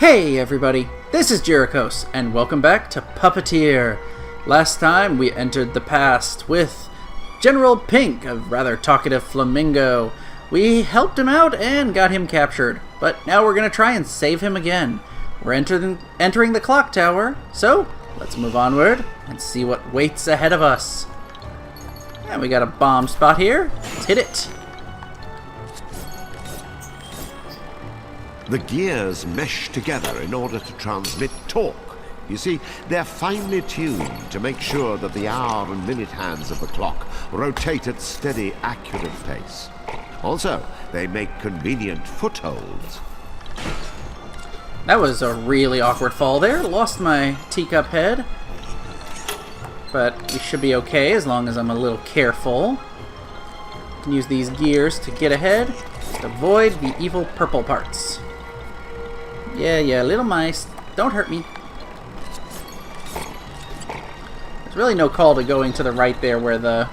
Hey everybody, this is Jerichos, and welcome back to Puppeteer. Last time we entered the past with General Pink, a rather talkative flamingo. We helped him out and got him captured, but now we're going to try and save him again. We're entering the clock tower, so let's move onward and see what waits ahead of us. And we got a bomb spot here. Let's hit it. The gears mesh together in order to transmit torque. You see, they're finely tuned to make sure that the hour and minute hands of the clock rotate at steady, accurate pace. Also, they make convenient footholds. That was a really awkward fall there. Lost my teacup head. But we should be okay as long as I'm a little careful. I can use these gears to get ahead. Just avoid the evil purple parts. Yeah, little mice. Don't hurt me. There's really no call to going to the right there where the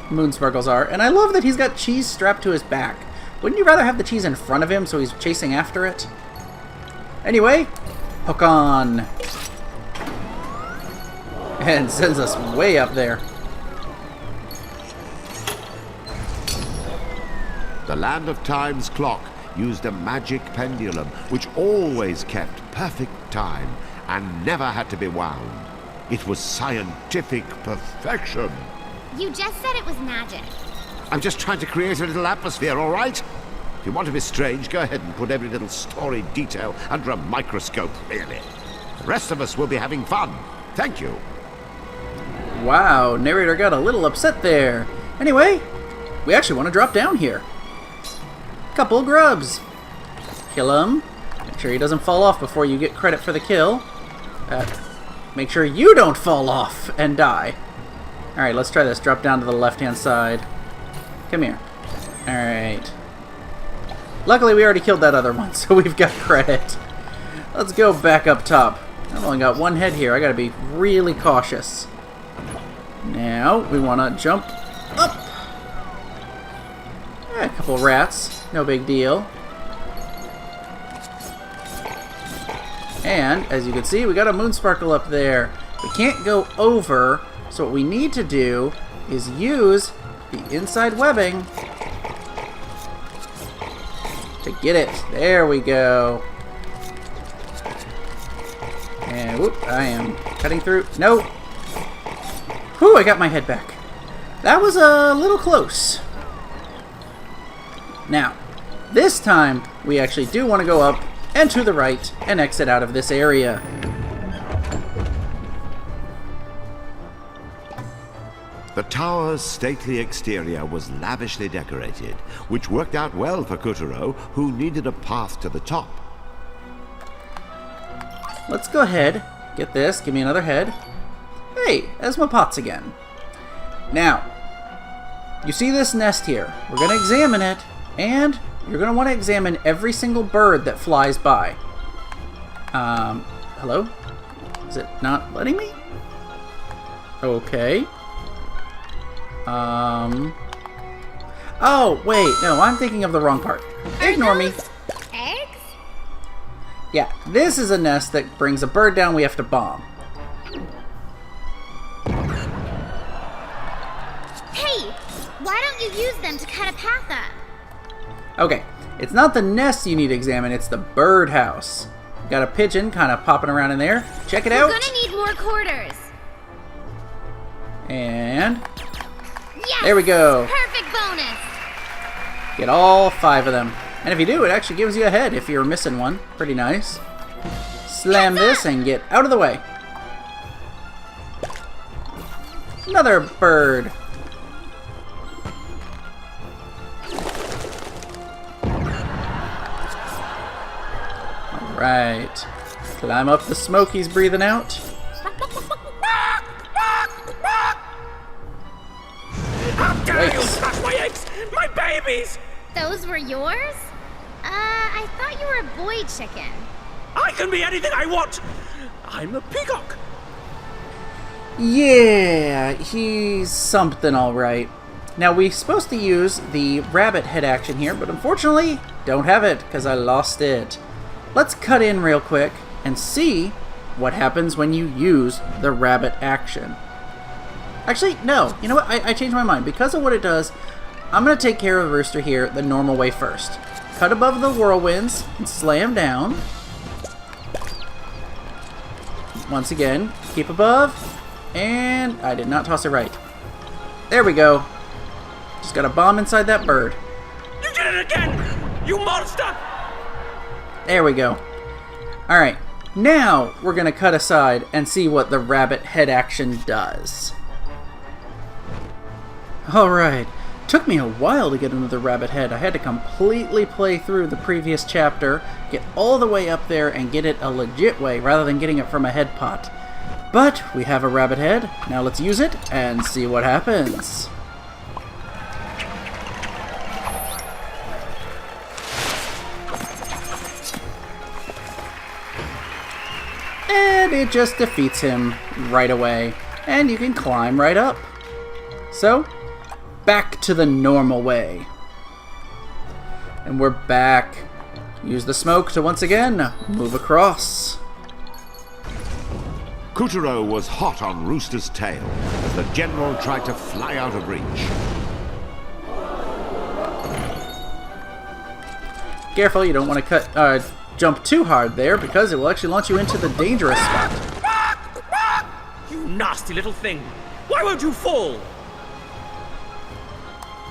moon sparkles are. And I love that he's got cheese strapped to his back. Wouldn't you rather have the cheese in front of him so he's chasing after it? Anyway, hook on. And sends us way up there. The Land of Time's clock used a magic pendulum which always kept perfect time and never had to be wound. It was scientific perfection. You just said it was magic. I'm just trying to create a little atmosphere, all right? If you want to be strange, go ahead and put every little story detail under a microscope, really. The rest of us will be having fun. Thank you. Wow, narrator got a little upset there. Anyway, we actually want to drop down here. Couple of grubs. Kill him. Make sure he doesn't fall off before you get credit for the kill. Make sure you don't fall off and die. Alright, let's try this. Drop down to the left-hand side. Come here. Alright. Luckily, we already killed that other one, so we've got credit. Let's go back up top. I've only got one head here. I gotta be really cautious. Now, we want to jump up. A couple rats. No big deal. And, as you can see, we got a moon sparkle up there. We can't go over, so what we need to do is use the inside webbing to get it. There we go. And, whoop, I am cutting through. No! Whew, I got my head back. That was a little close. Now, this time, we actually do want to go up and to the right and exit out of this area. The tower's stately exterior was lavishly decorated, which worked out well for Kuturo, who needed a path to the top. Let's go ahead, get this, give me another head. Hey, Esma Potts again. Now, you see this nest here. We're going to examine it, and you're going to want to examine every single bird that flies by. Hello? Is it not letting me? Okay. Oh, wait, no, I'm thinking of the wrong part. Ignore me. Eggs? Yeah, this is a nest that brings a bird down we have to bomb. Hey, why don't you use them to cut a path up? Okay, it's not the nest you need to examine, it's the birdhouse. Got a pigeon kind of popping around in there. Check it out. We're gonna need more quarters. And Yes! there we go. Perfect bonus. Get all 5 of them. And if you do, it actually gives you a head if you're missing one. Pretty nice. Slam this and get out of the way. Another bird. Right. Climb up the smoke he's breathing out. How dare you touch my eggs! My babies! Those were yours? I thought you were a boy chicken. I can be anything I want! I'm a peacock! Yeah, he's something alright. Now, we're supposed to use the rabbit head action here, but unfortunately, don't have it, because I lost it. let's cut in real quick and see what happens when you use the rabbit action. Actually, no. You know what? I changed my mind. Because of what it does, I'm going to take care of the rooster here the normal way first. Cut above the whirlwinds and slam down. Once again, keep above. And I did not toss it right. There we go. Just got a bomb inside that bird. You did it again! You monster! There we go. Alright, now we're going to cut aside and see what the rabbit head action does. Alright, took me a while to get into the rabbit head. I had to completely play through the previous chapter, get all the way up there and get it a legit way rather than getting it from a head pot. But we have a rabbit head, now let's use it and see what happens. And it just defeats him right away. And you can climb right up. So, back to the normal way. And we're back. Use the smoke to once again move across. Kuturo was hot on Rooster's tail as the general tried to fly out of reach. Careful, you don't want to jump too hard there because it will actually launch you into the dangerous spot. You nasty little thing! Why won't you fall?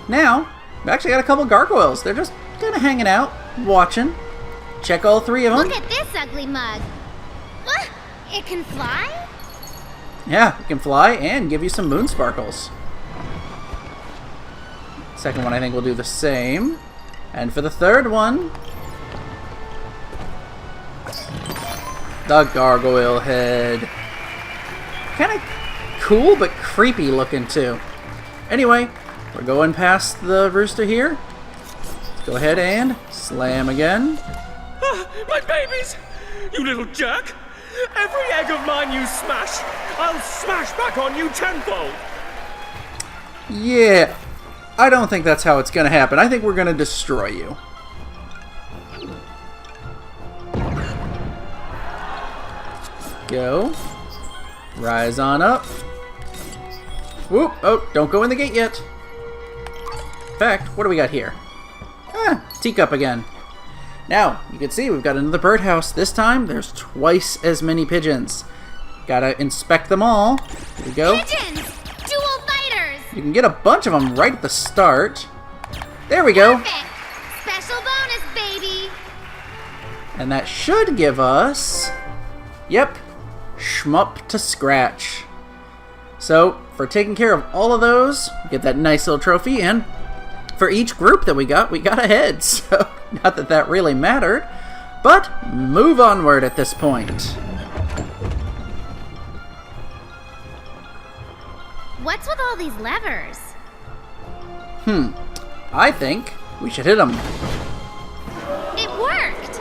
Now, we actually got a couple gargoyles. They're just kind of hanging out, watching. Check all three of them. Look at this ugly mug. What? It can fly? Yeah, it can fly and give you some moon sparkles. Second one I think will do the same. And for the third one, the gargoyle head. Kind of cool but creepy looking too. Anyway, we're going past the rooster here. Let's go ahead and slam again. My babies! You little jerk! Every egg of mine you smash, I'll smash back on you tenfold! Yeah, I don't think that's how it's going to happen. I think we're going to destroy you. Go. Rise on up. Whoop. Oh, don't go in the gate yet. In fact, what do we got here? Ah, teacup again. Now, you can see we've got another birdhouse. This time, there's twice as many pigeons. Gotta inspect them all. Here we go. Pigeons! Dual fighters! You can get a bunch of them right at the start. There we go. Perfect! Special bonus, baby! And that should give us... Yep. Shmup to scratch. So, for taking care of all of those, we get that nice little trophy, and for each group that we got a head. So, not that that really mattered, but move onward at this point. What's with all these levers? I think we should hit them. It worked!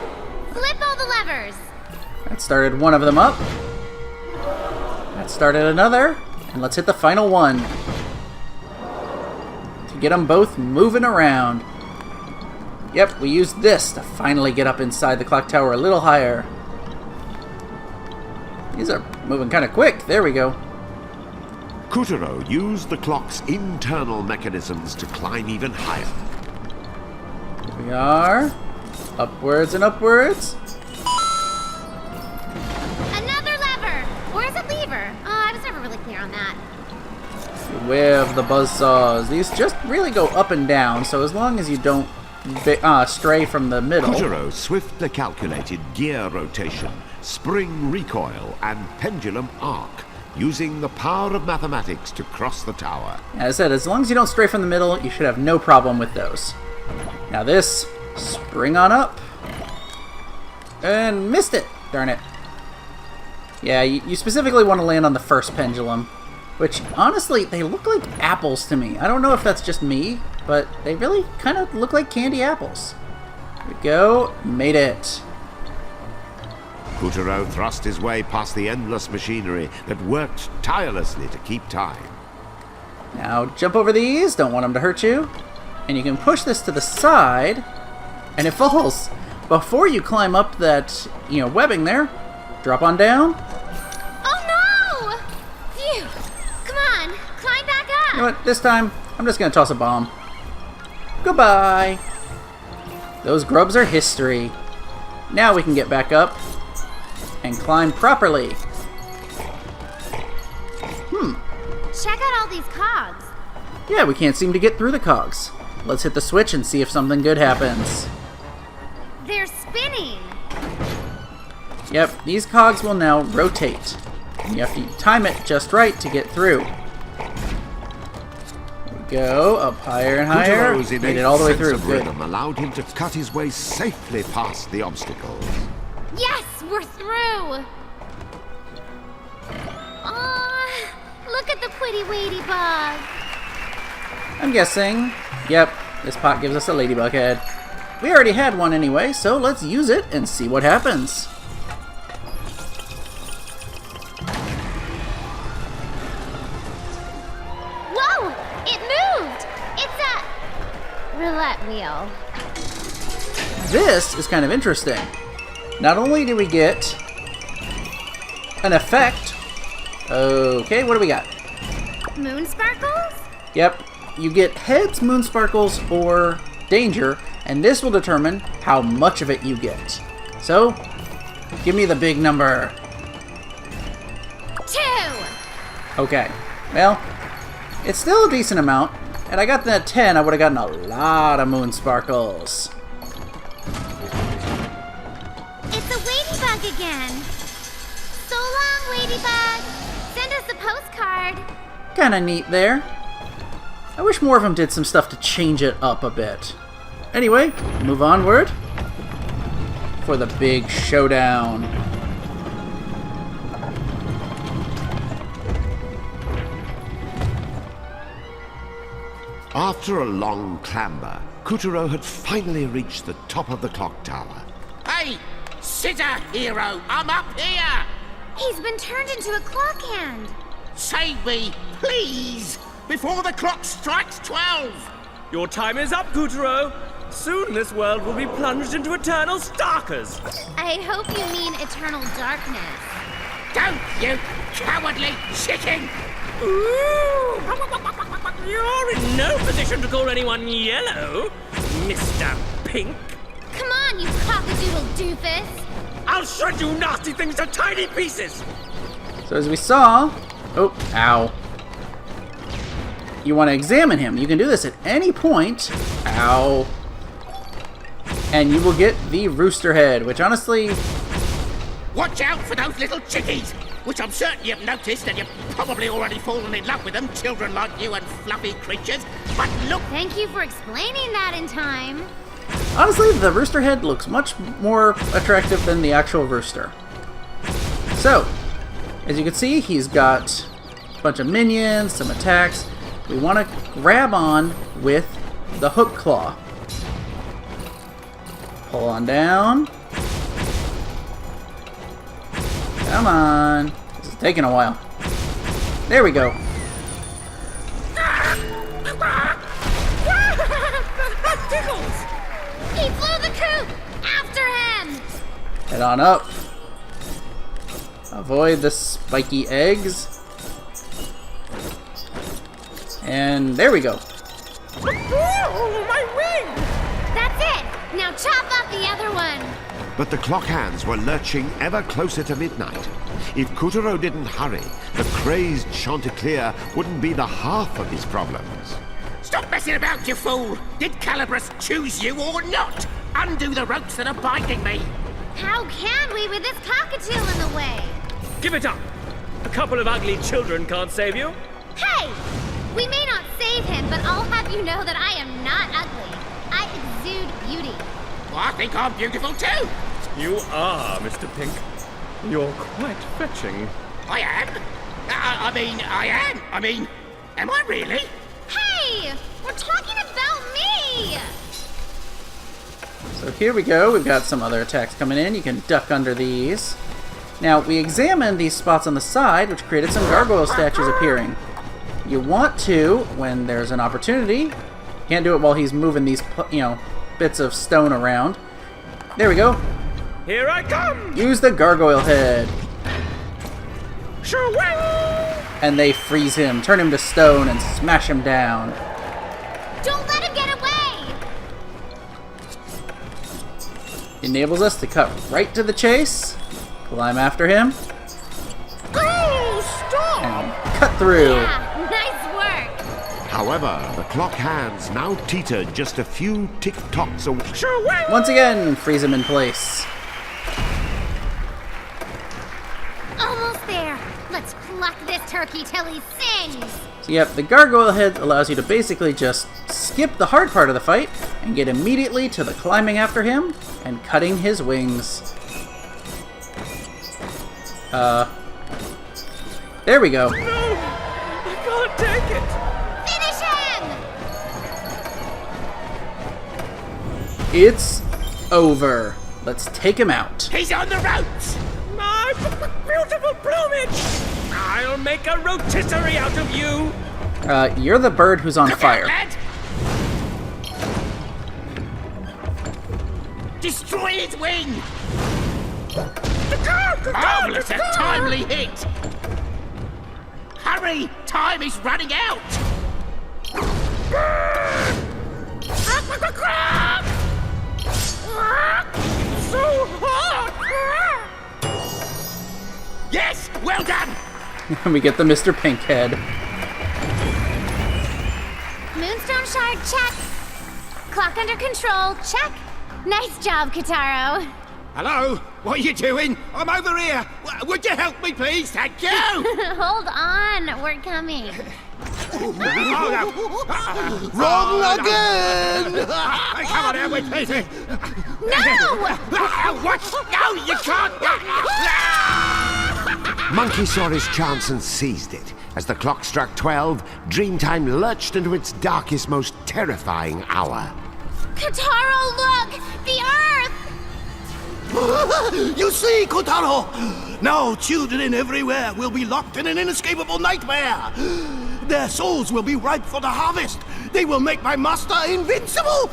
Flip all the levers! That started one of them up. That started another. And let's hit the final one. To get them both moving around. Yep, we used this to finally get up inside the clock tower a little higher. These are moving kind of quick. There we go. Kuturo used the clock's internal mechanisms to climb even higher. Here we are. Upwards and upwards. Another lever! Or is it lever? Oh, I was never really clear on that. Beware of the buzzsaws. These just really go up and down, so as long as you don't stray from the middle. Kuturo swiftly calculated gear rotation, spring recoil, and pendulum arc, using the power of mathematics to cross the tower. As I said, as long as you don't stray from the middle, you should have no problem with those. Now this, spring on up. And missed it. Darn it. Yeah, you specifically want to land on the first pendulum. Which, honestly, they look like apples to me. I don't know if that's just me, but they really kind of look like candy apples. Here we go. Made it. Kuturo thrust his way past the endless machinery that worked tirelessly to keep time. Now, jump over these. Don't want them to hurt you. And you can push this to the side, and it falls. before you climb up that, webbing there, drop on down. Oh no! Phew! Come on, climb back up! You know what? This time, I'm just gonna toss a bomb. Goodbye! Those grubs are history. Now we can get back up and climb properly. Check out all these cogs. Yeah, we can't seem to get through the cogs. Let's hit the switch and see if something good happens. They're spinning. Yep, these cogs will now rotate. And you have to time it just right to get through. There we go, up higher and higher. Kuturo's Made it all the way sense through. of Good. rhythm allowed him to cut his way safely past the obstacles. Yes, we're through. Aw, look at the pretty ladybug. I'm guessing, yep, this pot gives us a ladybug head. We already had one anyway, so let's use it and see what happens. Whoa, it moved. It's a roulette wheel. This is kind of interesting. Not only do we get an effect. Okay, what do we got? Moon sparkles? Yep, you get heads, moon sparkles, or danger, and this will determine how much of it you get. So, give me the big number. 2. Okay, well, it's still a decent amount, and I got that 10, I would have gotten a lot of moon sparkles. It's a ladybug again. So long, ladybug. Send us a postcard. Kinda neat there. I wish more of them did some stuff to change it up a bit. Anyway, move onward for the big showdown. After a long clamber, Kuturo had finally reached the top of the clock tower. Hey, sitter hero, I'm up here! He's been turned into a clock hand. Save me, please, before the clock strikes 12! Your time is up, Kuturo. Soon this world will be plunged into eternal starkers. I hope you mean eternal darkness. Don't, you cowardly chicken! Ooh! You're in no position to call anyone yellow, Mr. Pink. Come on, you cockadoodle doofus. I'll shred you nasty things to tiny pieces. So as we saw... Oh, ow. You want to examine him. You can do this at any point. Ow. And you will get the rooster head, which honestly... Watch out for those little chickies, which I'm certain you've noticed, and you've probably already fallen in love with them, children like you and fluffy creatures. But look, Thank you for explaining that in time. Honestly, the rooster head looks much more attractive than the actual rooster. So, as you can see, he's got a bunch of minions, some attacks. We want to grab on with the hook claw. Pull on down. Come on. This is taking a while. There we go. That tickles. He flew the coop! After him! Head on up. Avoid the spiky eggs. And there we go. Oh, my wing! That's it! Now chop off the other one! But the clock hands were lurching ever closer to midnight. If Kuturo didn't hurry, the crazed Chanticleer wouldn't be the half of his problems. stop messing about, you fool! Did Calibras choose you or not? Undo the ropes that are binding me! How can we with this cockatiel in the way? Give it up. A couple of ugly children can't save you. Hey! We may not save him, but I'll have you know that I am not ugly. I exude beauty. Well, I think I'm beautiful too! You are, Mr. Pink. You're quite fetching. I am? I mean, am I really? Hey! We're talking about me! So here we go. We've got some other attacks coming in. You can duck under these. Now, we examined these spots on the side, which created some gargoyle statues appearing. You want to, when there's an opportunity, can't do it while he's moving these, bits of stone around. There we go. Here I come! Use the gargoyle head. Shoo-wing! And they freeze him, turn him to stone, and smash him down. Don't let him get away! Enables us to cut right to the chase, climb after him, Oh, stop! and cut through. Yeah, nice work! However, the clock hands now teeter just a few tick-tocks away. Shoo-wing! Once again, freeze him in place. Almost there. Let's pluck this turkey till he sings. So yep, the gargoyle head allows you to basically just skip the hard part of the fight and get immediately to the climbing after him and cutting his wings. There we go. No! I can't take it! Finish him! It's over. Let's take him out. He's on the ropes! My beautiful plumage! I'll make a rotisserie out of you! You're the bird who's on Look out, fire. lad! Destroy his wing! Marvelous, a timely hit! Hurry! Time is running out! So hot! Yes! Well done! And we get the Mr. Pink head. Moonstone shard, check. Clock under control, check. Nice job, Kataro. Hello? What are you doing? I'm over here! Would you help me, please? Thank you! Hold on, we're coming. Wrong again! Come on, out with me! No! What? No, you can't! Monkey saw his chance and seized it. As the clock struck 12, Dreamtime lurched into its darkest, most terrifying hour. Kataro, look! The Earth! You see, Kotaro? Now children everywhere will be locked in an inescapable nightmare. Their souls will be ripe for the harvest. They will make my master invincible.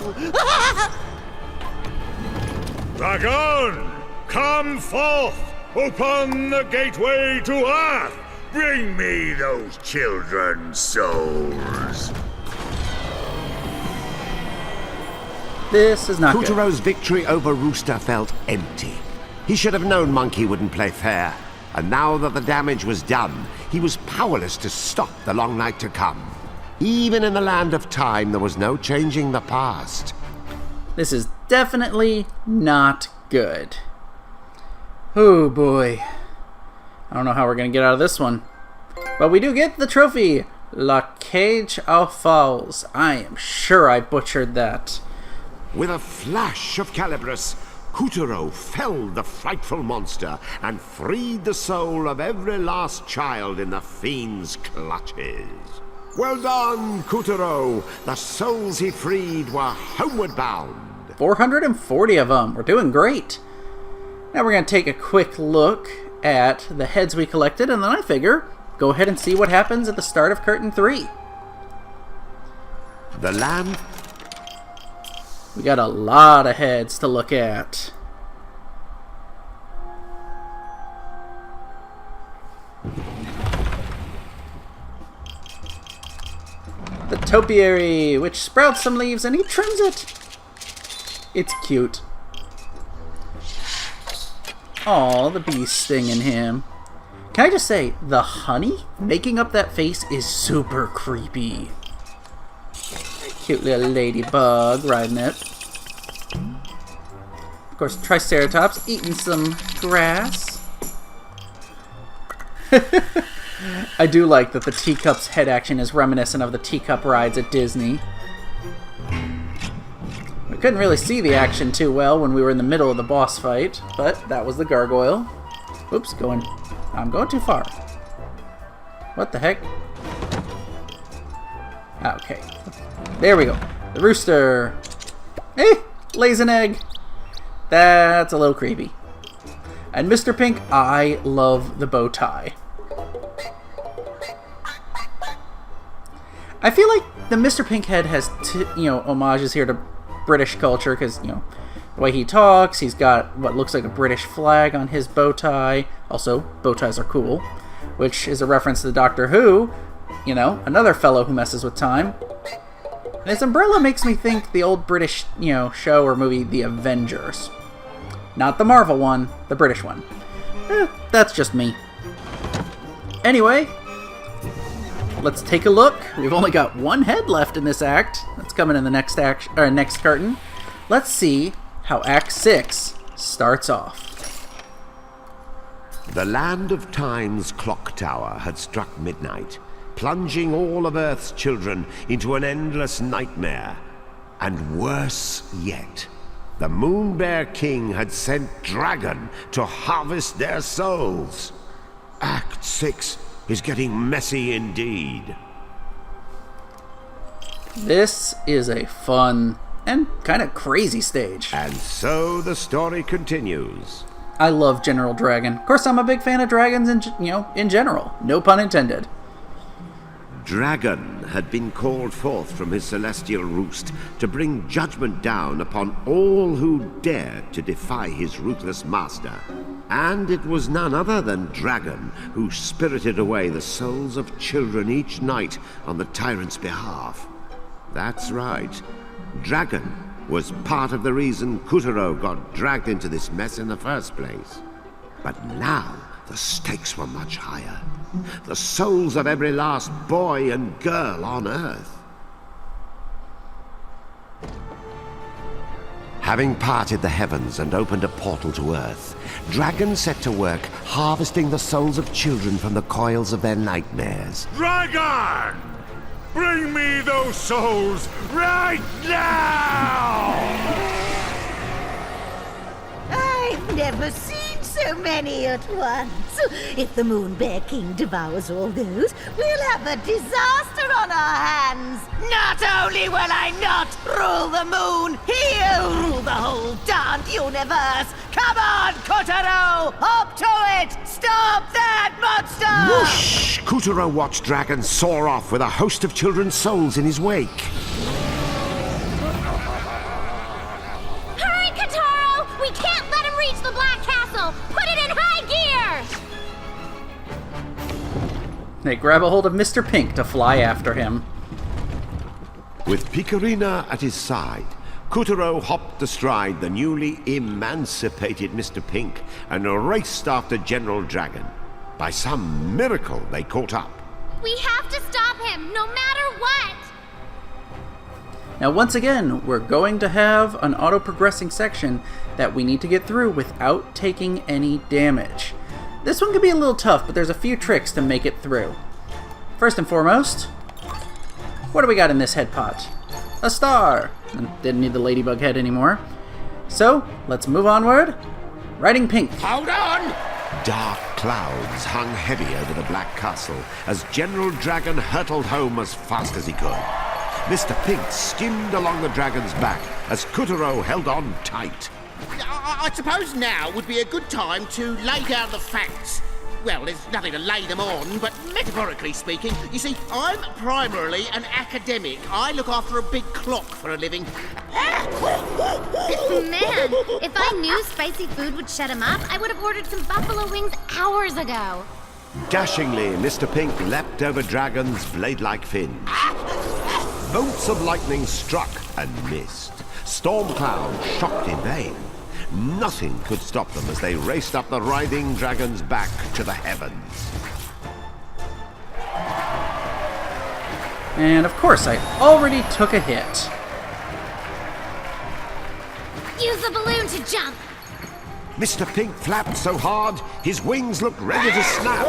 Dragon, come forth! Open the gateway to Earth! Bring me those children's souls! This is not good. Kotaro's victory over Rooster felt empty. He should have known Monkey wouldn't play fair. And now that the damage was done, he was powerless to stop the long night to come. Even in the land of time, there was no changing the past. This is definitely not good. Oh boy. I don't know how we're going to get out of this one. But we do get the trophy. La Cage aux Fowls. I am sure I butchered that. With a flash of Calibris, Kotaro felled the frightful monster and freed the soul of every last child in the fiend's clutches. Well done, Kotaro! The souls he freed were homeward bound. 440 of them. We're doing great. Now we're going to take a quick look at the heads we collected, and then I figure go ahead and see what happens at the start of Curtain 3. The land... We got a lot of heads to look at. The topiary, which sprouts some leaves and he trims it. It's cute. Aw, the bee's stinging him. Can I just say, the honey making up that face is super creepy. Cute little ladybug riding it. Of course, Triceratops eating some grass. I do like that the teacup's head action is reminiscent of the teacup rides at Disney. We couldn't really see the action too well when we were in the middle of the boss fight, but that was the gargoyle. Oops, I'm going too far. What the heck? Okay. There we go. The rooster. Hey, lays an egg. That's a little creepy. And Mr. Pink, I love the bow tie. I feel like the Mr. Pink head has, homages here to British culture, because, The way he talks, he's got what looks like a British flag on his bow tie. Also, bow ties are cool, which is a reference to Doctor Who, you know, another fellow who messes with time. And his umbrella makes me think the old British, you know, show or movie, The Avengers. Not the Marvel one, the British one. That's just me. Anyway, let's take a look. We've only got one head left in this act. That's coming in the next act, or next curtain. Let's see how Act 6 starts off. The land of Time's clock tower had struck midnight, plunging all of Earth's children into an endless nightmare. And worse yet, the Moon Bear King had sent Dragon to harvest their souls. Act 6 is getting messy indeed. This is a fun and kind of crazy stage. And so the story continues. I love General Dragon. Of course, I'm a big fan of dragons in general. No pun intended. Dragon had been called forth from his celestial roost to bring judgment down upon all who dared to defy his ruthless master. And it was none other than Dragon who spirited away the souls of children each night on the tyrant's behalf. That's right. Dragon was part of the reason Kutaro got dragged into this mess in the first place. But now the stakes were much higher. The souls of every last boy and girl on Earth. Having parted the heavens and opened a portal to Earth, Dragon set to work harvesting the souls of children from the coils of their nightmares. Dragon! Bring me those souls right now! I've never seen so many at once. If the Moon Bear King devours all those, we'll have a disaster on our hands. Not only will I not rule the moon, he'll rule the whole darned universe. Come on, Kotaro! Up to it! Stop that monster! Whoosh! Kutaro watched Dragon soar off with a host of children's souls in his wake. Hurry, Kotaro! We can't let him reach the Black Castle! Put it in high gear! They grab a hold of Mr. Pink to fly after him. With Picarina at his side, Kutaro hopped astride the newly emancipated Mr. Pink and raced after General Dragon. By some miracle, they caught up. We have to stop him, no matter what! Now once again, we're going to have an auto-progressing section that we need to get through without taking any damage. This one could be a little tough, but there's a few tricks to make it through. First and foremost, what do we got in this head pot? A star! Didn't need the ladybug head anymore. So, let's move onward. Riding Pink. Hold on! Dark clouds hung heavy over the Black Castle as General Dragon hurtled home as fast as he could. Mr. Pink skimmed along the dragon's back as Kutaro held on tight. I suppose now would be a good time to lay down the facts. Well, there's nothing to lay them on, but metaphorically speaking, you see, I'm primarily an academic. I look after a big clock for a living. Man, if I knew spicy food would shut him up, I would have ordered some buffalo wings hours ago. Dashingly, Mr. Pink leapt over Dragon's blade-like fins. Bolts of lightning struck and missed. Storm clouds shocked in vain. Nothing could stop them as they raced up the writhing dragon's back to the heavens. And of course, I already took a hit. Use the balloon to jump. Mr. Pink flapped so hard, his wings looked ready to snap.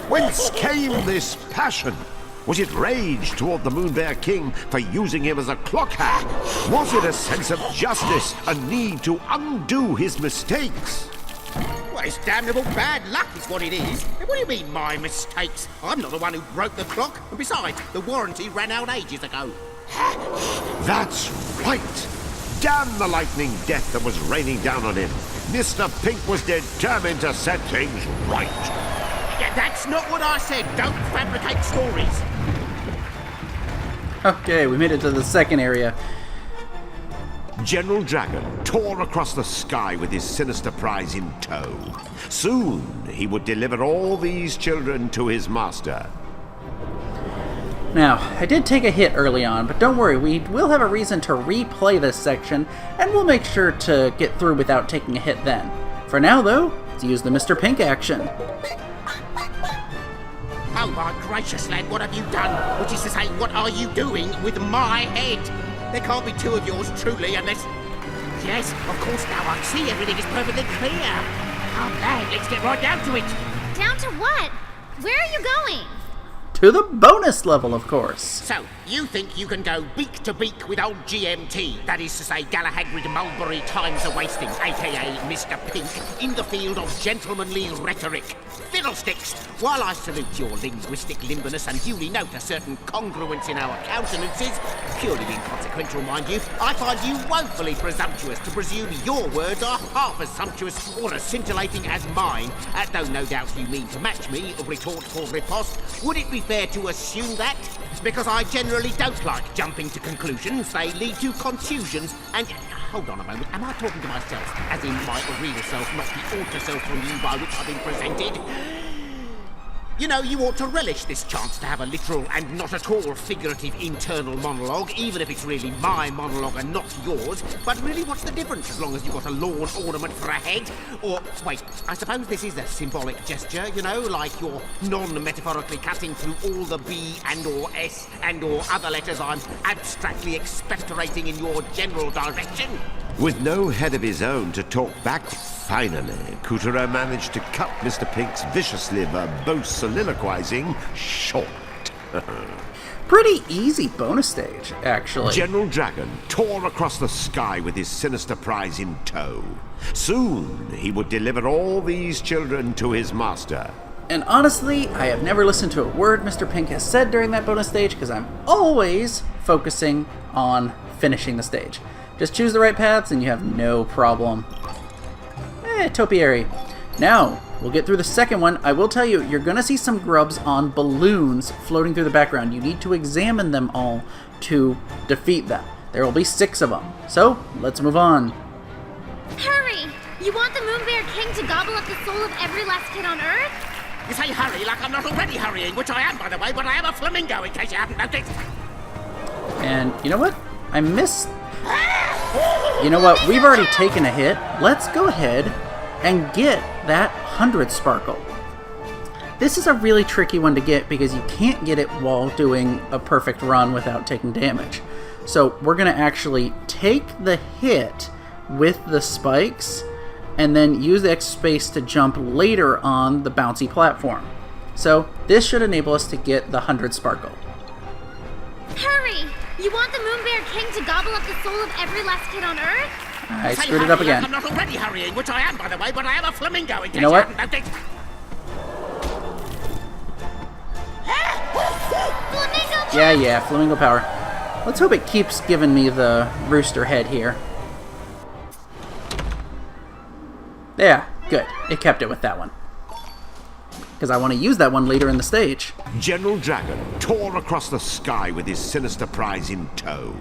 Whence came this passion? Was it rage toward the Moon Bear King for using him as a clock hand? Was it a sense of justice, a need to undo his mistakes? Well, it's damnable bad luck is what it is. What do you mean, my mistakes? I'm not the one who broke the clock. And besides, the warranty ran out ages ago. That's right! Damn the lightning death that was raining down on him. Mr. Pink was determined to set things right. Yeah, that's not what I said. Don't fabricate stories. Okay, we made it to the second area. General Dragon tore across the sky with his sinister prize in tow. Soon he would deliver all these children to his master. Now, I did take a hit early on, but don't worry, we will have a reason to replay this section, and we'll make sure to get through without taking a hit then. For now, though, let's use the Mr. Pink action. Oh my gracious, lad, what have you done? Which is to say, what are you doing with my head? There can't be two of yours, truly, unless... Yes, of course, now I see everything is perfectly clear. Oh, lad, let's get right down to it. Down to what? Where are you going? To the bonus level, of course. So, you think you can go beak to beak with old GMT, that is to say Galahagrid Mulberry Times a Wasting, aka Mr. Pink, in the field of gentlemanly rhetoric? Fiddlesticks! While I salute your linguistic limberness and duly note a certain congruence in our countenances, purely inconsequential, mind you, I find you woefully presumptuous to presume your words are half as sumptuous or as scintillating as mine, though no doubt you mean to match me, retort for riposte. Would it be fair to assume that? Because I generally don't like jumping to conclusions. They lead to confusions and... Hold on a moment. Am I talking to myself? As in my real self, not the alter self from you by which I've been presented? You know, you ought to relish this chance to have a literal and not at all figurative internal monologue, even if it's really my monologue and not yours. But really, what's the difference as long as you've got a lawn ornament for a head? Or, wait, I suppose this is a symbolic gesture, you know, like you're non-metaphorically cutting through all the B and or S and or other letters I'm abstractly expectorating in your general direction. With no head of his own to talk back, finally, Couturier managed to cut Mr. Pink's viciously verbose soliloquizing short. Pretty easy bonus stage, actually. General Dragon tore across the sky with his sinister prize in tow. Soon he would deliver all these children to his master. And honestly, I have never listened to a word Mr. Pink has said during that bonus stage because I'm always focusing on finishing the stage. Just choose the right paths and you have no problem. Topiary. Now, we'll get through the second one. I will tell you, you're going to see some grubs on balloons floating through the background. You need to examine them all to defeat them. There will be 6 of them. So, let's move on. Hurry! You want the Moon Bear King to gobble up the soul of every last kid on Earth? You say hurry like I'm not already hurrying, which I am, by the way, but I am a flamingo, in case you haven't noticed. And you know what? I missed... You know what? We've already taken a hit. Let's go ahead and get that 100 sparkle. This is a really tricky one to get because you can't get it while doing a perfect run without taking damage. So we're going to actually take the hit with the spikes and then use the X space to jump later on the bouncy platform. So this should enable us to get the 100 sparkle. Hurry! You want the Moon Bear King to gobble up the soul of every last kid on Earth? I screwed it up again. I'm not already hurrying, which I am, by the way, but I am a flamingo, in case you know what? haven't noticed. Flamingo Yeah, flamingo power. Let's hope it keeps giving me the rooster head here. Yeah, good. It kept it with that one. Because I want to use that one later in the stage. General Dragon tore across the sky with his sinister prize in tow.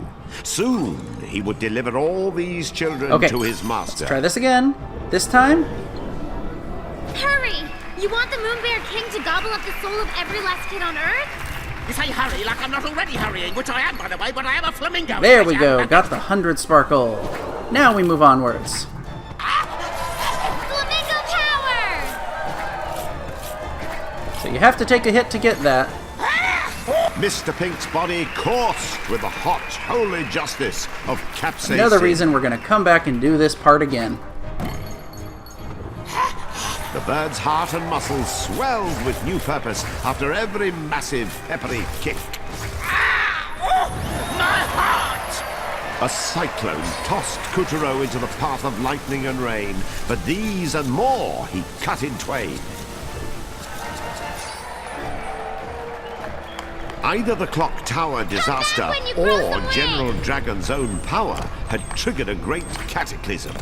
Soon he would deliver all these children to his master. Let's try this again. This time... Hurry! You want the Moon Bear King to gobble up the soul of every last kid on Earth? You say hurry like I'm not already hurrying, which I am, by the way, but I am a flamingo. There we go. Got the 100 sparkle. Now we move onwards. Flamingo power! So you have to take a hit to get that. Mr. Pink's body coursed with the hot, holy justice of capsaicin. Another reason we're going to come back and do this part again. The bird's heart and muscles swelled with new purpose after every massive, peppery kick. My heart! A cyclone tossed Couturier into the path of lightning and rain, but these and more he cut in twain. Either the clock tower disaster or General Dragon's own power had triggered a great cataclysm.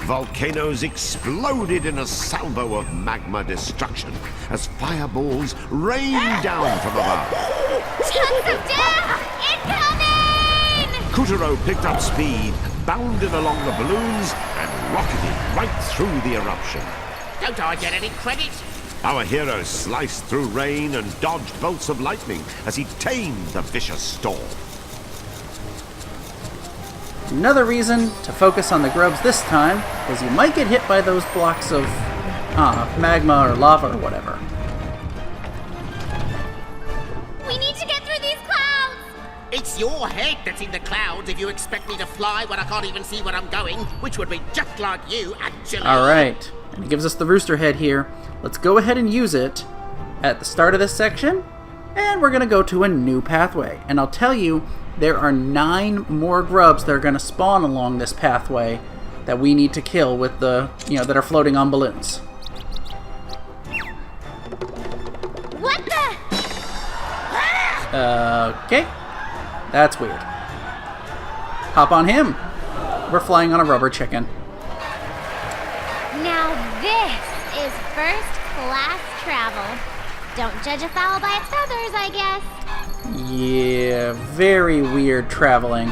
Volcanoes exploded in a salvo of magma destruction as fireballs rained down from above. Chunks of death! Incoming! Couturier picked up speed, bounded along the balloons and rocketed right through the eruption. Don't I get any credit? Our hero sliced through rain and dodged bolts of lightning as he tamed the vicious storm. Another reason to focus on the grubs this time is you might get hit by those blocks of magma or lava or whatever. We need to get through these clouds! It's your head that's in the clouds if you expect me to fly when I can't even see where I'm going, which would be just like you, actually. Alright, and it gives us the rooster head here. Let's go ahead and use it at the start of this section, and we're going to go to a new pathway. And I'll tell you, there are 9 more grubs that are going to spawn along this pathway that we need to kill with the, that are floating on balloons. What the? Okay, that's weird. Hop on him. We're flying on a rubber chicken. Now this is first class travel. Don't judge a fowl by its feathers, I guess. Yeah, very weird traveling.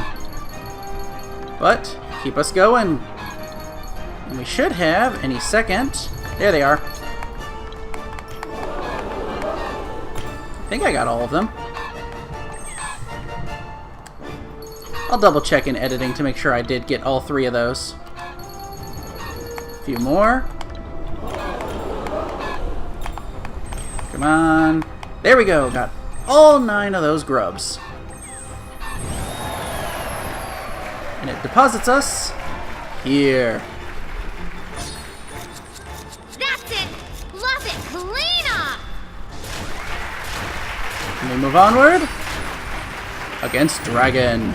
But keep us going. And we should have any second. There they are. I think I got all of them. I'll double check in editing to make sure I did get all 3 of those. A few more. Come on. There we go. Got all 9 of those grubs. And it deposits us here. That's it! Fluff it clean off! And we move onward against Dragon.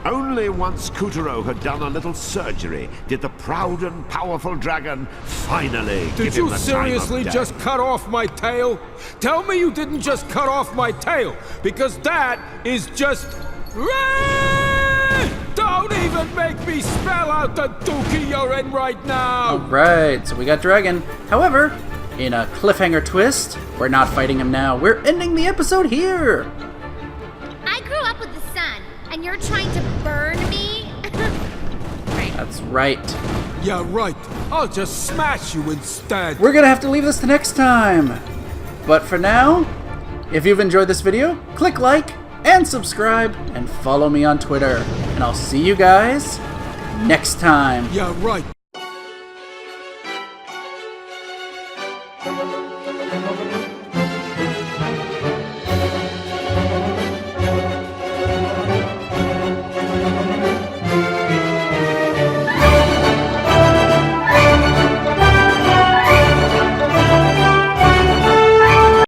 Only once Kutaro had done a little surgery did the proud and powerful dragon finally give Did him you the seriously time of just day. cut off my tail? Tell me you didn't just cut off my tail, because that is just... Don't even make me spell out the dookie you're in right now! Alright, so we got Dragon. However, in a cliffhanger twist, we're not fighting him now. We're ending the episode here. I grew up with the sun, and you're trying to burn me? That's right. Yeah, right. I'll just smash you instead. We're gonna have to leave this to next time. But for now, if you've enjoyed this video, click like and subscribe and follow me on Twitter. And I'll see you guys next time. Yeah, right.